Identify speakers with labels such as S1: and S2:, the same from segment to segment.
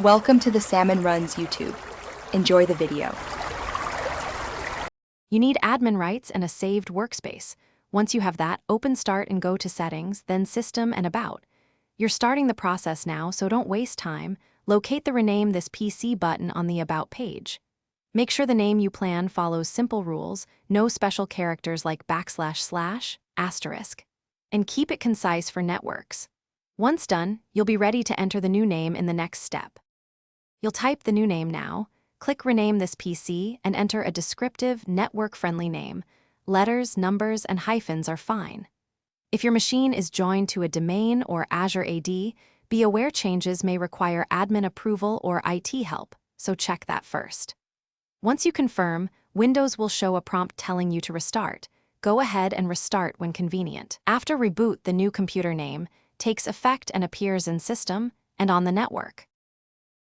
S1: Welcome to the Salmon Runs YouTube. Enjoy the video.
S2: You need admin rights and a saved workspace. Once you have that, open Start and go to Settings, then System and About. You're starting the process now, so don't waste time. Locate the Rename This PC button on the About page. Make sure the name you plan follows simple rules, no special characters like // asterisk, and keep it concise for networks. Once done, you'll be ready to enter the new name in the next step. You'll type the new name now, click Rename This PC, and enter a descriptive, network-friendly name. Letters, numbers, and hyphens are fine. If your machine is joined to a domain or Azure AD, be aware changes may require admin approval or IT help, so check that first. Once you confirm, Windows will show a prompt telling you to restart. Go ahead and restart when convenient. After reboot, the new computer name takes effect and appears in System and on the network.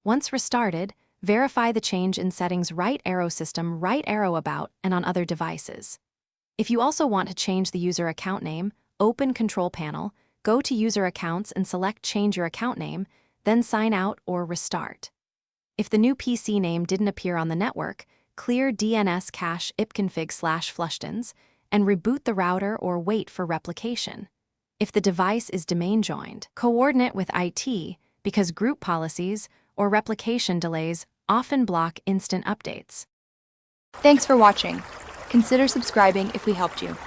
S2: Once restarted, verify the change in settings right arrow System, right arrow About, and on other devices. If you also want to change the user account name, open Control Panel, go to User Accounts and select Change Your Account Name, then Sign Out or Restart. If the new PC name didn't appear on the network, clear DNS cache ipconfig/flushtons and reboot the router or wait for replication. If the device is domain joined, coordinate with IT because group policies or replication delays often block instant updates.
S1: Thanks for watching. Consider subscribing if we helped you.